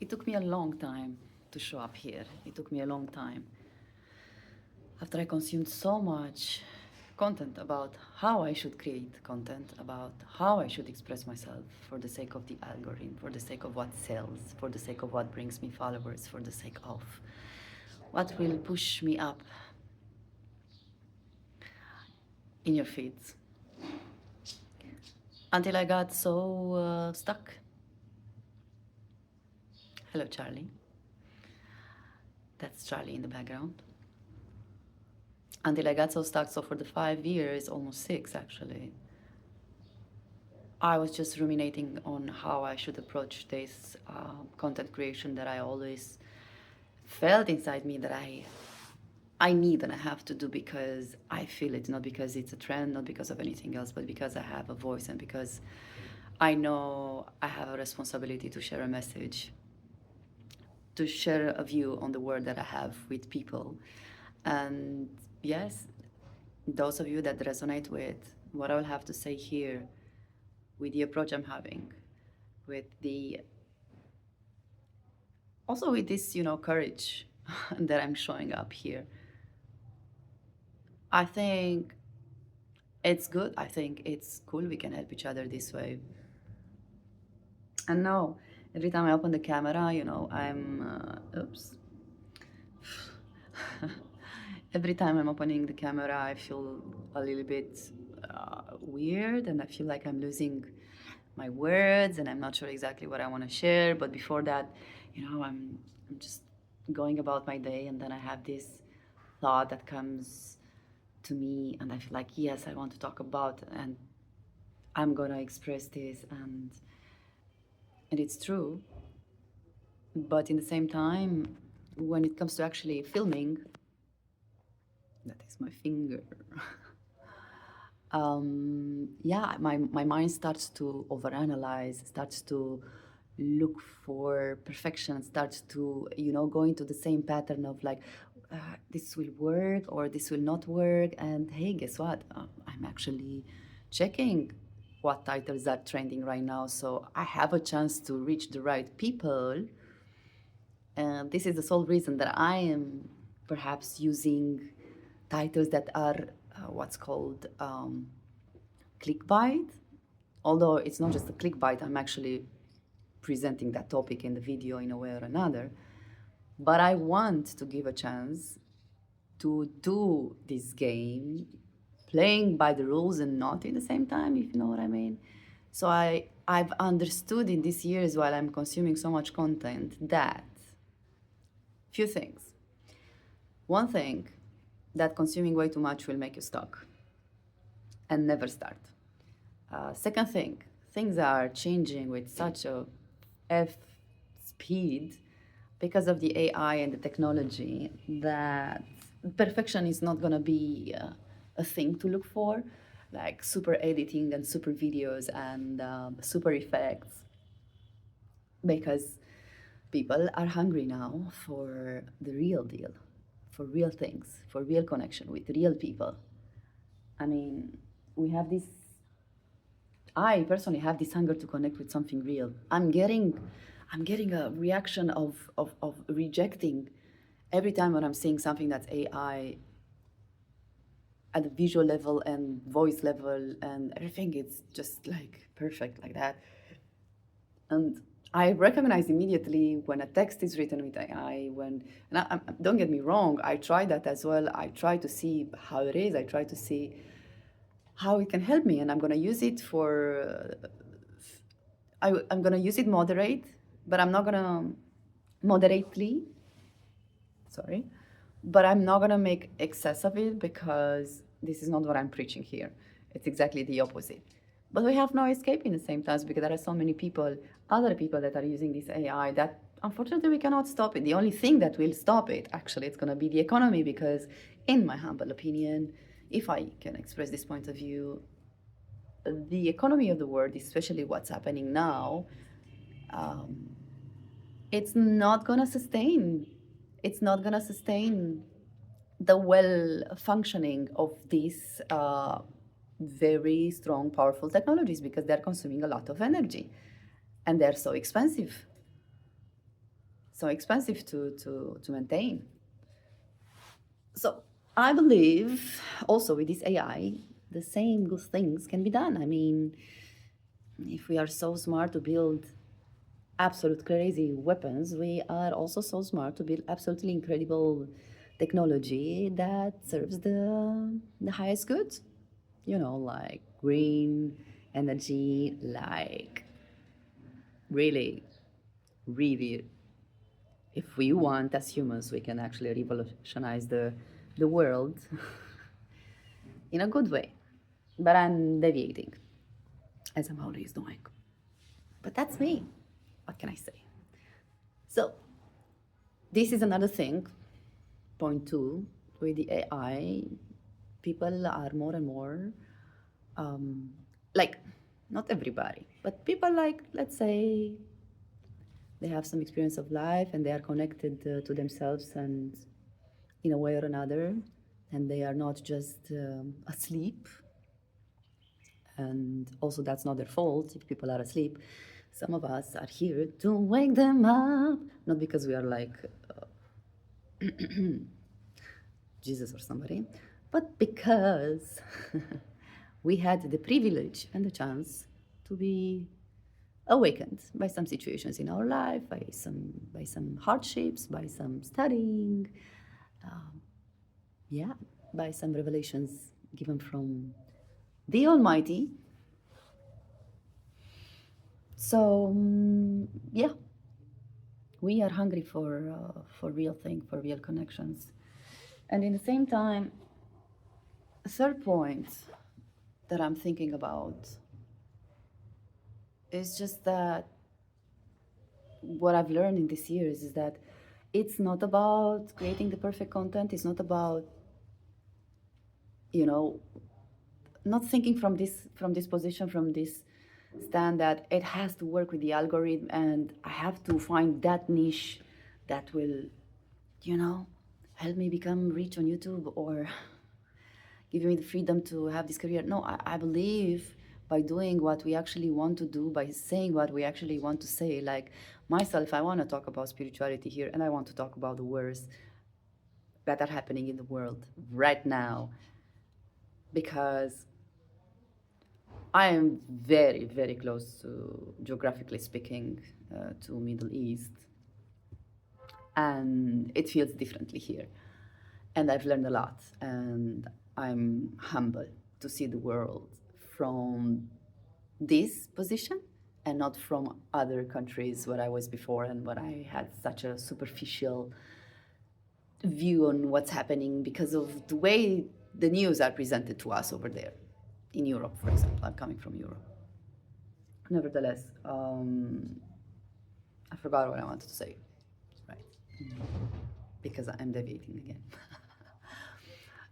It took me a long time to show up here. It took me a long time. After I consumed so much content about how I should create content, about how I should express myself for the sake of the algorithm, for the sake of what sells, for the sake of what brings me followers, for the sake of what will push me up in your feeds. Until I got so stuck. Hello, Charlie. That's Charlie in the background. Until I got so stuck. So for the 5 years, almost 6 actually, I was just ruminating on how I should approach this content creation that I always felt inside me that I need and I have to do because I feel it, not because it's a trend, not because of anything else, but because I have a voice and because I know I have a responsibility to share a message, to share a view on the world that I have with people. And yes, those of you that resonate with what I will have to say here, with the approach I'm having, with the also with this, courage that I'm showing up here. I think it's good. I think it's cool. We can help each other this way. And now, every time I open the camera, I'm, oops. Every time I'm opening the camera, I feel a little bit weird and I feel like I'm losing my words and I'm not sure exactly what I want to share. But before that, I'm just going about my day and then I have this thought that comes to me and I feel like, yes, I want to talk about and I'm going to express this and it's true. But in the same time, when it comes to actually filming, that is my finger. Yeah, my mind starts to overanalyze, starts to look for perfection, starts to, go into the same pattern of like, this will work or this will not work. And hey, guess what? I'm actually checking what titles are trending right now. So I have a chance to reach the right people. And this is the sole reason that I am perhaps using titles that are what's called clickbait. Although it's not just a clickbait, I'm actually presenting that topic in the video in a way or another. But I want to give a chance to do this game, playing by the rules and not in the same time, if you know what I mean. So I've understood in these years while I'm consuming so much content that few things. One thing, that consuming way too much will make you stuck and never start. Second thing, things are changing with such a F speed because of the AI and the technology that perfection is not going to be a thing to look for, like super editing and super videos and super effects, because people are hungry now for the real deal, for real things, for real connection with real people. I mean, we have this I personally have this hunger to connect with something real. I'm getting a reaction of rejecting every time when I'm seeing something that's AI at the visual level and voice level and everything. It's just like perfect like that. And I recognize immediately when a text is written with AI. Don't get me wrong, I try that as well. I try to see how it is. I try to see how it can help me, and I'm going to use it for I'm gonna use it moderate, but I'm not gonna moderately, sorry, but I'm not gonna make excess of it because this is not what I'm preaching here. It's exactly the opposite. But we have no escape in the same times because there are so many people, other people that are using this AI that unfortunately we cannot stop it. The only thing that will stop it, actually, it's gonna be the economy because, in my humble opinion, if I can express this point of view, the economy of the world, especially what's happening now, um, it's not going to sustain. It's not going to sustain the well functioning of these very strong, powerful technologies because they're consuming a lot of energy and they're so expensive. so expensive to maintain. So I believe also with this AI, the same good things can be done. I mean, if we are so smart to build absolute crazy weapons, we are also so smart to build absolutely incredible technology that serves the highest good. You know, like green energy, like really, really, if we want as humans, we can actually revolutionize the world in a good way. But I'm deviating, as I'm always doing. But that's me. What can I say? So, this is another thing, point two, with the AI, people are more and more, like, not everybody, but people like, let's say, they have some experience of life and they are connected to themselves and in a way or another, and they are not just asleep. And also, that's not their fault if people are asleep. Some of us are here to wake them up, not because we are like Jesus or somebody, but because we had the privilege and the chance to be awakened by some situations in our life, by some hardships, by some studying, yeah, by some revelations given from the Almighty. So yeah, we are hungry for real thing, for real connections, and in the same time, a third point that I'm thinking about is just that what I've learned in these years is that it's not about creating the perfect content. It's not about, you know, not thinking from this position, from this stand that it has to work with the algorithm and I have to find that niche that will, you know, help me become rich on YouTube or give me the freedom to have this career. No, I believe by doing what we actually want to do, by saying what we actually want to say, like myself, I want to talk about spirituality here and I want to talk about the wars that are happening in the world right now because I am very, very close to, geographically speaking, to Middle East, and it feels differently here. And I've learned a lot, and I'm humble to see the world from this position and not from other countries where I was before and where I had such a superficial view on what's happening because of the way the news are presented to us over there. In Europe, for example, I'm coming from Europe. Nevertheless, I forgot what I wanted to say, right? Because I'm deviating again.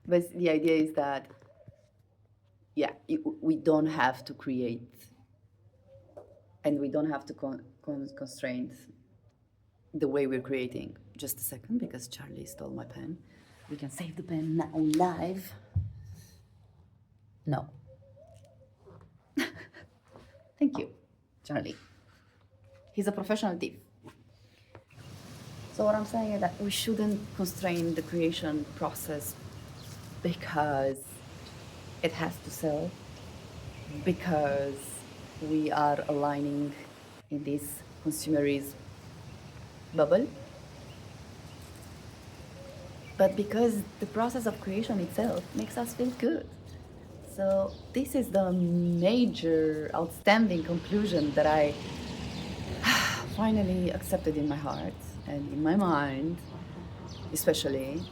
But the idea is that, yeah, we don't have to create and we don't have to constrain the way we're creating. Just a second, because Charlie stole my pen. We can save the pen now live. No. Thank you, Charlie. He's a professional thief. So what I'm saying is that we shouldn't constrain the creation process because it has to sell, because we are aligning in this consumerism bubble, but because the process of creation itself makes us feel good. So this is the major outstanding conclusion that I finally accepted in my heart and in my mind, especially.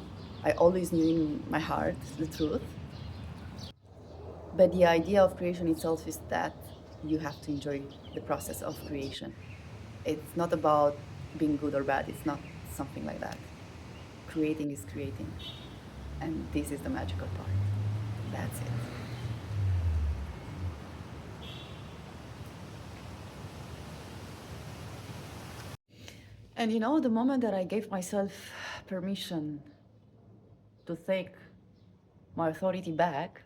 I always knew in my heart the truth. But the idea of creation itself is that you have to enjoy the process of creation. It's not about being good or bad, it's not something like that. Creating is creating. And this is the magical part. That's it. And you know, the moment that I gave myself permission to take my authority back,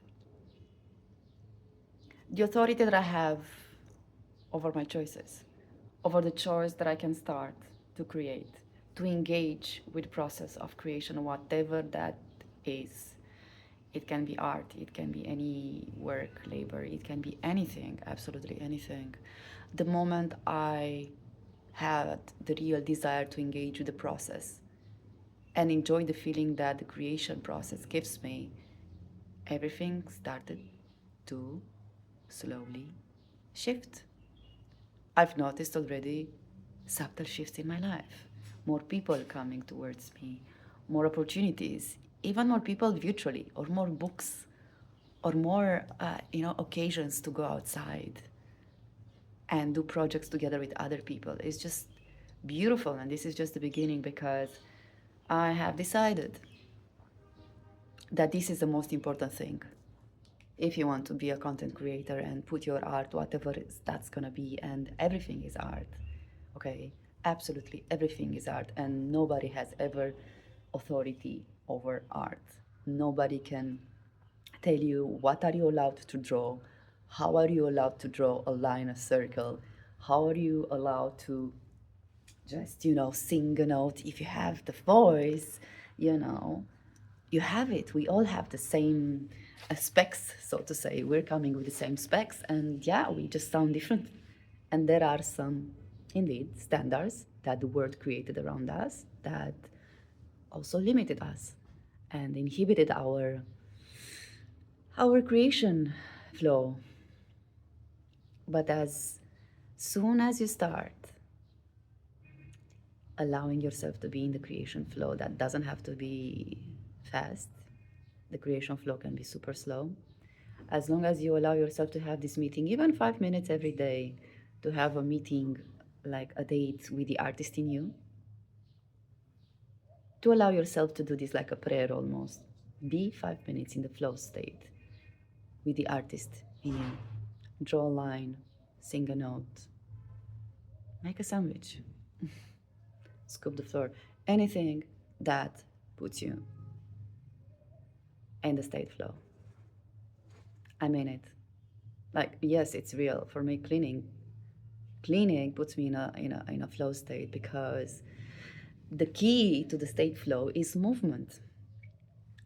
the authority that I have over my choices, over the choice that I can start to create, to engage with the process of creation, whatever that is. It can be art, it can be any work, labor, it can be anything, absolutely anything. The moment I had the real desire to engage with the process and enjoy the feeling that the creation process gives me, everything started to slowly shift. I've noticed already subtle shifts in my life. More people coming towards me, more opportunities, even more people virtually, or more books, or more, occasions to go outside and do projects together with other people. It's just beautiful, and this is just the beginning because I have decided that this is the most important thing. If you want to be a content creator and put your art, whatever that's gonna be, and everything is art, okay? Absolutely everything is art, and nobody has ever authority over art. Nobody can tell you what are you allowed to draw, how are you allowed to draw a line, a circle, how are you allowed to just sing a note. If you have the voice, you know you have it. We all have the same specs, so to say. We're coming with the same specs, and yeah, we just sound different. And there are some, indeed, standards that the world created around us that also limited us and inhibited our creation flow. But as soon as you start allowing yourself to be in the creation flow, that doesn't have to be fast. The creation flow can be super slow. As long as you allow yourself to have this meeting, even 5 minutes every day, to have a meeting, like a date with the artist in you, to allow yourself to do this like a prayer almost. Be 5 minutes in the flow state with the artist in you. Draw a line, sing a note, make a sandwich, scoop the floor, anything that puts you in the state flow. I mean it. Like, yes, it's real. For me, cleaning puts me in a flow state because the key to the state flow is movement,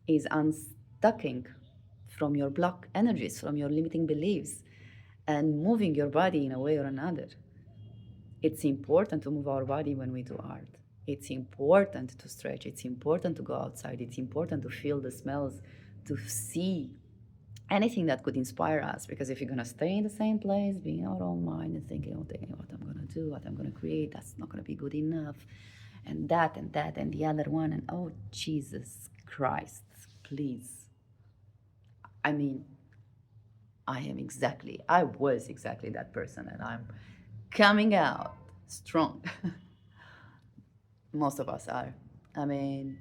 is unstucking from your block energies, from your limiting beliefs, and moving your body in a way or another. It's important to move our body when we do art. It's important to stretch. It's important to go outside. It's important to feel the smells, to see anything that could inspire us. Because if you're going to stay in the same place, being in our own mind and thinking, oh, thinking what I'm going to do, what I'm going to create, that's not going to be good enough. And that and that and the other one. And oh, Jesus Christ, please. I mean, I was exactly that person, and I'm coming out strong. Most of us are. I mean,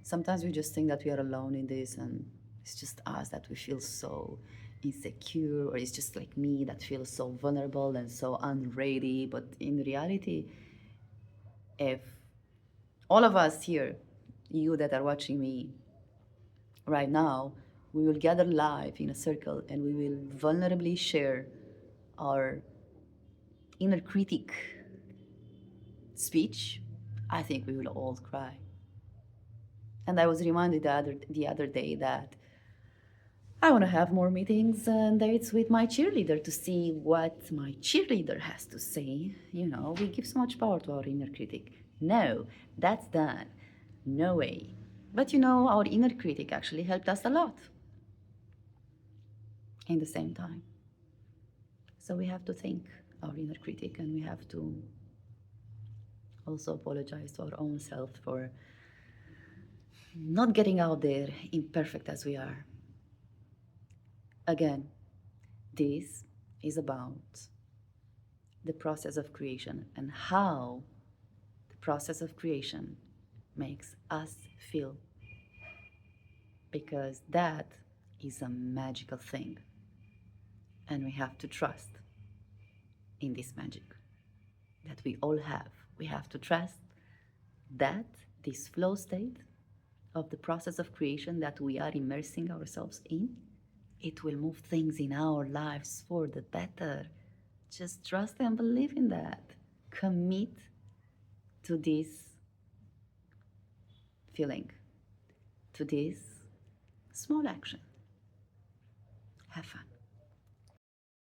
sometimes we just think that we are alone in this, and it's just us that we feel so insecure, or it's just like me that feels so vulnerable and so unready. But in reality, if all of us here, you that are watching me right now, we will gather live in a circle and we will vulnerably share our inner critic speech, I think we will all cry. And I was reminded the other day that I want to have more meetings and dates with my cheerleader to see what my cheerleader has to say. We give so much power to our inner critic. No, that's done. No way. But our inner critic actually helped us a lot in the same time. So we have to thank our inner critic, and we have to also apologize to our own self for not getting out there imperfect as we are. Again, this is about the process of creation and how the process of creation makes us feel. Because that is a magical thing. And we have to trust in this magic that we all have. We have to trust that this flow state of the process of creation that we are immersing ourselves in, it will move things in our lives for the better. Just trust and believe in that. Commit to this feeling to this small action. Have fun.